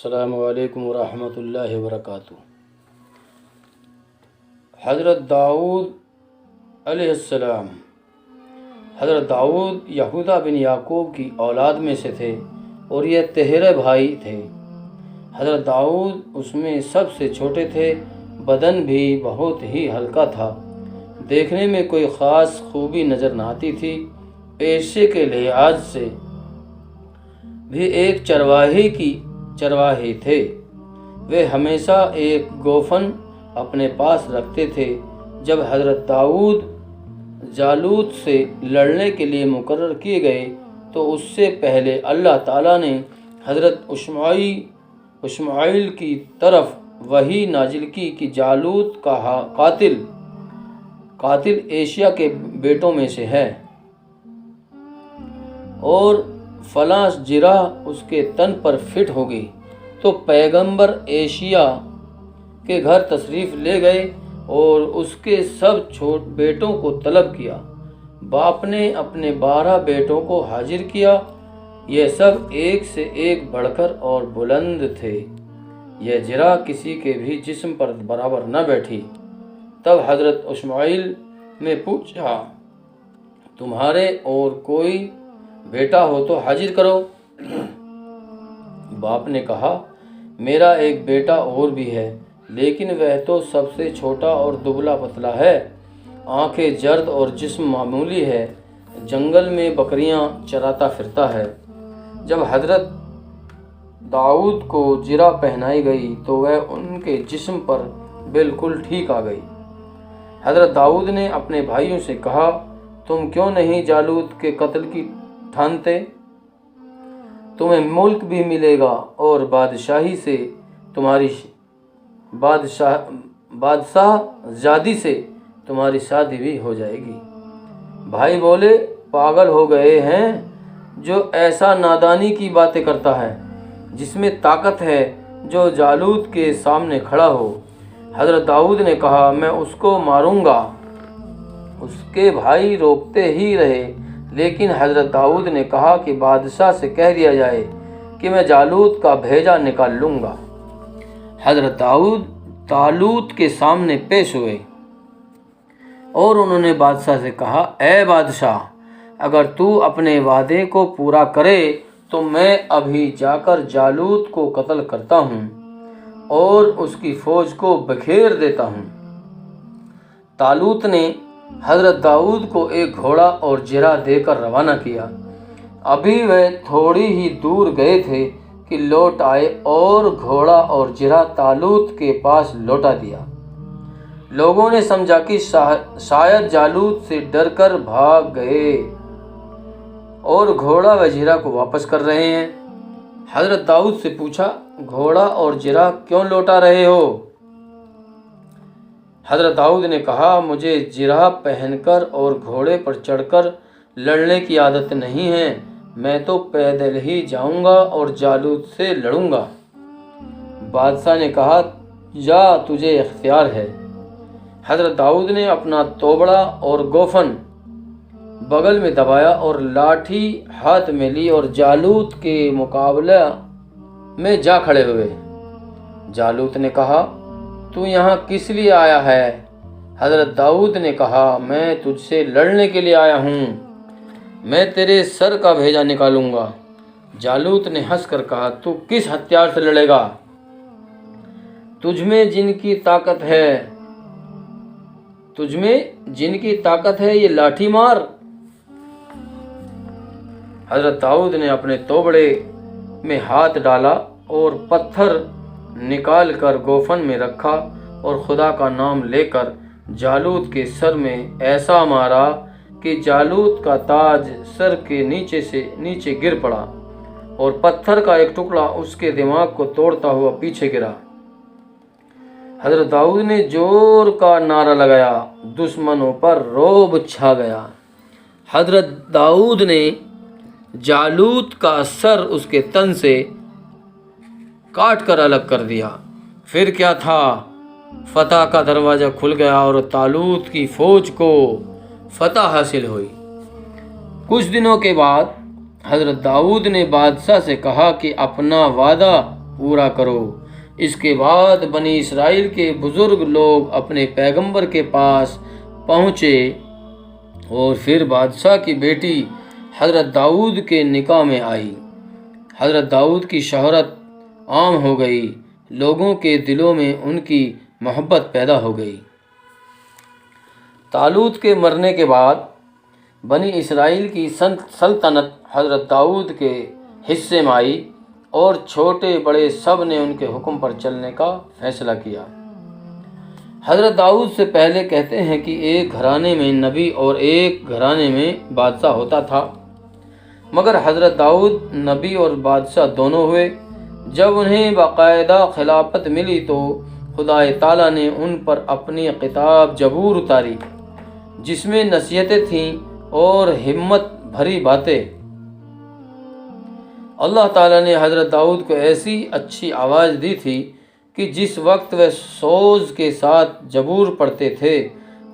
السلام علیکم ورحمۃ اللہ وبرکاتہ۔ حضرت داؤد علیہ السلام۔ حضرت داؤد یہودا بن یعقوب کی اولاد میں سے تھے اور یہ 13 بھائی تھے۔ حضرت داؤد اس میں سب سے چھوٹے تھے، بدن بھی بہت ہی ہلکا تھا، دیکھنے میں کوئی خاص خوبی نظر نہ آتی تھی۔ پیشے کے لحاظ سے بھی ایک چرواہے تھے۔ وہ ہمیشہ ایک گوفن اپنے پاس رکھتے تھے۔ جب حضرت داؤد جالوت سے لڑنے کے لیے مقرر کیے گئے تو اس سے پہلے اللہ تعالیٰ نے حضرت اشمعیل کی طرف وحی نازل کی کہ جالوت کا قاتل ایشیا کے بیٹوں میں سے ہے اور فلاں جرح اس کے تن پر فٹ ہو گئی۔ تو پیغمبر ایشیا کے گھر تشریف لے گئے اور اس کے سب بیٹوں کو طلب کیا۔ باپ نے اپنے 12 بیٹوں کو حاضر کیا، یہ سب ایک سے ایک بڑھ کر اور بلند تھے، یہ جرح کسی کے بھی جسم پر برابر نہ بیٹھی۔ تب حضرت اشمعیل نے پوچھا، تمہارے اور کوئی بیٹا ہو تو حاضر کرو۔ باپ نے کہا، میرا ایک بیٹا اور بھی ہے، لیکن وہ تو سب سے چھوٹا اور دبلا پتلا ہے، آنکھیں زرد اور جسم معمولی ہے، جنگل میں بکریاں چراتا پھرتا ہے۔ جب حضرت داؤد کو جرح پہنائی گئی تو وہ ان کے جسم پر بالکل ٹھیک آ گئی۔ حضرت داؤد نے اپنے بھائیوں سے کہا، تم کیوں نہیں جالوت کے قتل کی ٹھانتے؟ تمہیں ملک بھی ملے گا اور بادشاہ زادی سے تمہاری شادی بھی ہو جائے گی۔ بھائی بولے، پاگل ہو گئے ہیں جو ایسا نادانی کی باتیں کرتا ہے، جس میں طاقت ہے جو جالوت کے سامنے کھڑا ہو۔ حضرت داؤد نے کہا، میں اس کو ماروں گا۔ اس کے بھائی روکتے ہی رہے، لیکن حضرت داؤد نے کہا کہ بادشاہ سے کہہ دیا جائے کہ میں جالوت کا بھیجا نکال لوں گا۔ حضرت داؤد طالوت کے سامنے پیش ہوئے اور انہوں نے بادشاہ سے کہا، اے بادشاہ، اگر تو اپنے وعدے کو پورا کرے تو میں ابھی جا کر جالوت کو قتل کرتا ہوں اور اس کی فوج کو بکھیر دیتا ہوں۔ طالوت نے حضرت داؤد کو ایک گھوڑا اور جرح دے کر روانہ کیا۔ ابھی وہ تھوڑی ہی دور گئے تھے کہ لوٹ آئے اور گھوڑا اور جرح طالوت کے پاس لوٹا دیا۔ لوگوں نے سمجھا کہ شاید جالوت سے ڈر کر بھاگ گئے اور گھوڑا و جرح کو واپس کر رہے ہیں۔ حضرت داؤد سے پوچھا، گھوڑا اور جرح کیوں لوٹا رہے ہو؟ حضرت داؤد نے کہا، مجھے جرح پہن کر اور گھوڑے پر چڑھ کر لڑنے کی عادت نہیں ہے، میں تو پیدل ہی جاؤں گا اور جالوت سے لڑوں گا۔ بادشاہ نے کہا، جا، تجھے اختیار ہے۔ حضرت داؤد نے اپنا توبڑا اور گوفن بغل میں دبایا اور لاٹھی ہاتھ میں لی اور جالوت کے مقابلہ میں جا کھڑے ہوئے۔ جالوت نے کہا، تو یہاں کس لیے آیا ہے؟ حضرت داؤد نے کہا، میں تجھ سے لڑنے کے لیے آیا ہوں، میں تیرے سر کا بھیجا نکالوں گا۔ جالوت نے ہنس کر کہا، تو کس ہتھیار سے لڑے گا؟ تجھ میں جن کی طاقت ہے یہ لاٹھی مار۔ حضرت داؤد نے اپنے توبڑے میں ہاتھ ڈالا اور پتھر نکال کر گوفن میں رکھا اور خدا کا نام لے کر جالوت کے سر میں ایسا مارا کہ جالوت کا تاج سر کے نیچے گر پڑا اور پتھر کا ایک ٹکڑا اس کے دماغ کو توڑتا ہوا پیچھے گرا۔ حضرت داؤد نے زور کا نعرہ لگایا، دشمنوں پر رعب چھا گیا۔ حضرت داؤد نے جالوت کا سر اس کے تن سے کاٹ کر الگ کر دیا۔ پھر کیا تھا، فتح کا دروازہ کھل گیا اور طالوت کی فوج کو فتح حاصل ہوئی۔ کچھ دنوں کے بعد حضرت داؤد نے بادشاہ سے کہا کہ اپنا وعدہ پورا کرو۔ اس کے بعد بنی اسرائیل کے بزرگ لوگ اپنے پیغمبر کے پاس پہنچے اور پھر بادشاہ کی بیٹی حضرت داؤد کے نکاح میں آئی۔ حضرت داؤد کی شہرت عام ہو گئی، لوگوں کے دلوں میں ان کی محبت پیدا ہو گئی۔ طالوت کے مرنے کے بعد بنی اسرائیل کی سلطنت حضرت داؤد کے حصے میں آئی اور چھوٹے بڑے سب نے ان کے حکم پر چلنے کا فیصلہ کیا۔ حضرت داؤد سے پہلے کہتے ہیں کہ ایک گھرانے میں نبی اور ایک گھرانے میں بادشاہ ہوتا تھا، مگر حضرت داؤد نبی اور بادشاہ دونوں ہوئے۔ جب انہیں باقاعدہ خلافت ملی تو خدا تعالیٰ نے ان پر اپنی کتاب زبور اتاری، جس میں نصیحتیں تھیں اور ہمت بھری باتیں۔ اللہ تعالیٰ نے حضرت داؤد کو ایسی اچھی آواز دی تھی کہ جس وقت وہ سوز کے ساتھ زبور پڑھتے تھے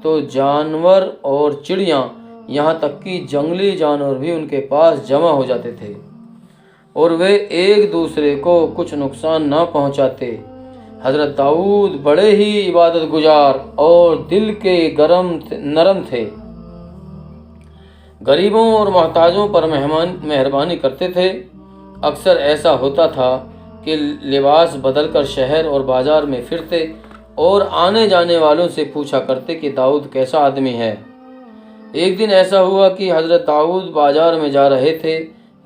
تو جانور اور چڑیاں، یہاں تک کہ جنگلی جانور بھی ان کے پاس جمع ہو جاتے تھے اور وہ ایک دوسرے کو کچھ نقصان نہ پہنچاتے۔ حضرت داؤد بڑے ہی عبادت گزار اور دل کے نرم تھے، غریبوں اور محتاجوں پر مہربانی کرتے تھے۔ اکثر ایسا ہوتا تھا کہ لباس بدل کر شہر اور بازار میں پھرتے اور آنے جانے والوں سے پوچھا کرتے کہ داؤد کیسا آدمی ہے۔ ایک دن ایسا ہوا کہ حضرت داؤد بازار میں جا رہے تھے،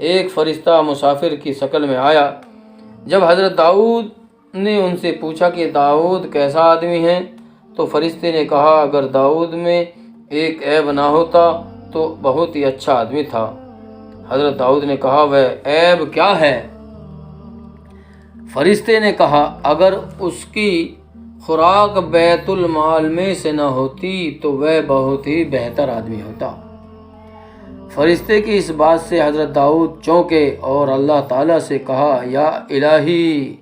ایک فرشتہ مسافر کی شکل میں آیا۔ جب حضرت داؤد نے ان سے پوچھا کہ داؤد کیسا آدمی ہے تو فرشتے نے کہا اگر داؤد میں ایک عیب نہ ہوتا تو بہت ہی اچھا آدمی تھا۔ حضرت داؤد نے کہا وہ عیب کیا ہے؟ فرشتے نے کہا اگر اس کی خوراک بیت المال میں سے نہ ہوتی تو وہ بہت ہی بہتر آدمی ہوتا۔ فرشتے کی اس بات سے حضرت داؤد چونکے اور اللہ تعالیٰ سے کہا یا الہی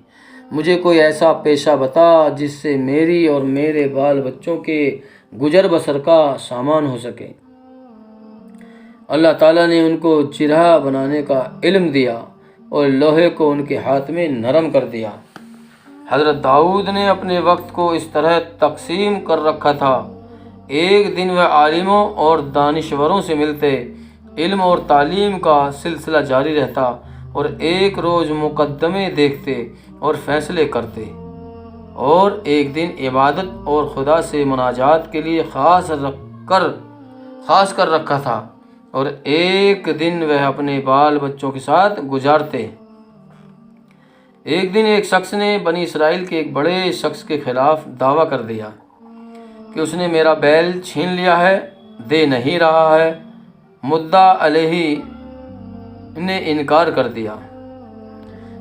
مجھے کوئی ایسا پیشہ بتا جس سے میری اور میرے بال بچوں کے گزر بسر کا سامان ہو سکے۔ اللہ تعالیٰ نے ان کو چرھا بنانے کا علم دیا اور لوہے کو ان کے ہاتھ میں نرم کر دیا۔ حضرت داؤد نے اپنے وقت کو اس طرح تقسیم کر رکھا تھا، ایک دن وہ عالموں اور دانشوروں سے ملتے، علم اور تعلیم کا سلسلہ جاری رہتا، اور ایک روز مقدمے دیکھتے اور فیصلے کرتے، اور ایک دن عبادت اور خدا سے مناجات کے لیے خاص کر رکھا تھا، اور ایک دن وہ اپنے بال بچوں کے ساتھ گزارتے۔ ایک دن ایک شخص نے بنی اسرائیل کے ایک بڑے شخص کے خلاف دعویٰ کر دیا کہ اس نے میرا بیل چھین لیا ہے، دے نہیں رہا ہے۔ مدعا علیہ نے انکار کر دیا۔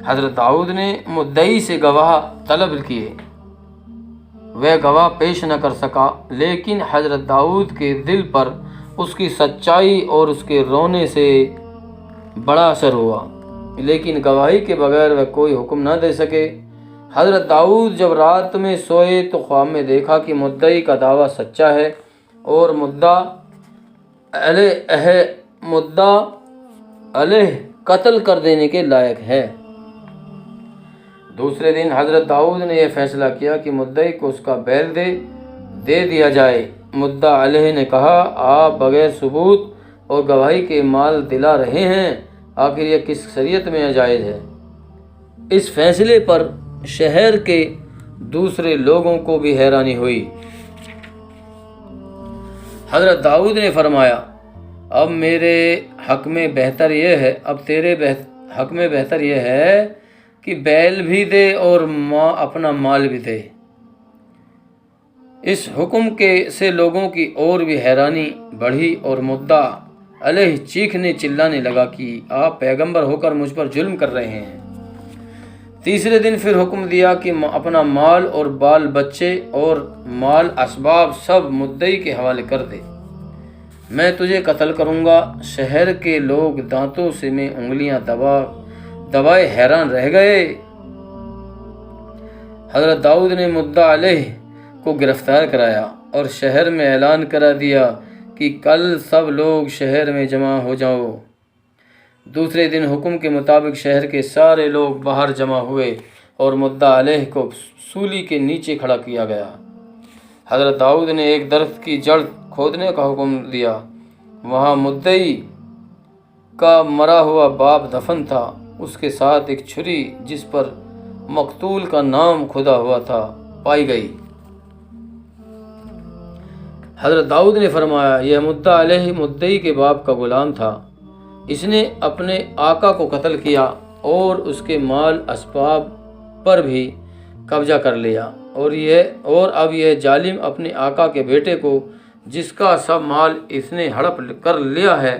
حضرت داؤد نے مدعی سے گواہ طلب کیے، وہ گواہ پیش نہ کر سکا، لیکن حضرت داؤد کے دل پر اس کی سچائی اور اس کے رونے سے بڑا اثر ہوا، لیکن گواہی کے بغیر وہ کوئی حکم نہ دے سکے۔ حضرت داؤد جب رات میں سوئے تو خواب میں دیکھا کہ مدعی کا دعویٰ سچا ہے اور مدعا علیہ قتل کر دینے کے لائق ہے۔ دوسرے دن حضرت داؤد نے یہ فیصلہ کیا کہ مدعی کو اس کا بیل دے دیا جائے۔ مدعا علیہ نے کہا آپ بغیر ثبوت اور گواہی کے مال دلا رہے ہیں، آخر یہ کس شریعت میں ناجائز ہے؟ اس فیصلے پر شہر کے دوسرے لوگوں کو بھی حیرانی ہوئی۔ حضرت داؤد نے فرمایا اب میرے حق میں بہتر یہ ہے، اب تیرے حق میں بہتر یہ ہے کہ بیل بھی دے اور اپنا مال بھی دے۔ اس حکم سے لوگوں کی اور بھی حیرانی بڑھی اور مدعا علیہ چیخنے چلانے لگا کہ آپ پیغمبر ہو کر مجھ پر ظلم کر رہے ہیں۔ تیسرے دن پھر حکم دیا کہ اپنا مال اور بال بچے اور مال اسباب سب مدعی کے حوالے کر دے، میں تجھے قتل کروں گا۔ شہر کے لوگ دانتوں سے میں انگلیاں دبائے حیران رہ گئے۔ حضرت داؤد نے مدعا علیہ کو گرفتار کرایا اور شہر میں اعلان کرا دیا کہ کل سب لوگ شہر میں جمع ہو جاؤ۔ دوسرے دن حکم کے مطابق شہر کے سارے لوگ باہر جمع ہوئے اور مدعا علیہ کو سولی کے نیچے کھڑا کیا گیا۔ حضرت داؤد نے ایک درخت کی جڑ کھودنے کا حکم دیا۔ وہاں مدعی کا مرا ہوا باپ دفن تھا، اس کے ساتھ ایک چھری جس پر مقتول کا نام کھدا ہوا تھا پائی گئی۔ حضرت داؤد نے فرمایا، یہ مدعا علیہ مدعی کے باپ کا غلام تھا، اس نے اپنے آقا کو قتل کیا اور اس کے مال اسباب پر بھی قبضہ کر لیا، اور اب یہ ظالم اپنے آقا کے بیٹے کو، جس کا سب مال اس نے ہڑپ کر لیا ہے،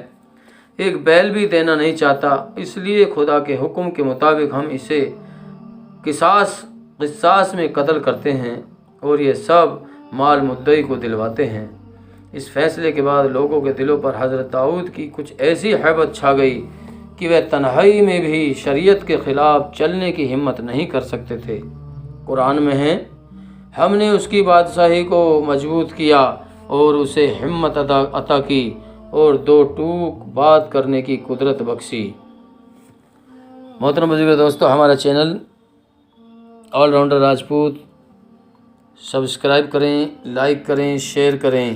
ایک بیل بھی دینا نہیں چاہتا۔ اس لیے خدا کے حکم کے مطابق ہم اسے قصاص میں قتل کرتے ہیں اور یہ سب مال مدعی کو دلواتے ہیں۔ اس فیصلے کے بعد لوگوں کے دلوں پر حضرت داؤد کی کچھ ایسی ہیبت چھا گئی کہ وہ تنہائی میں بھی شریعت کے خلاف چلنے کی ہمت نہیں کر سکتے تھے۔ قرآن میں ہے، ہم نے اس کی بادشاہی کو مضبوط کیا اور اسے ہمت عطا کی اور دو ٹوک بات کرنے کی قدرت بخشی۔ محترم بزرگ دوستو، ہمارا channel all rounder Rajput subscribe کریں، لائک کریں، شیئر کریں۔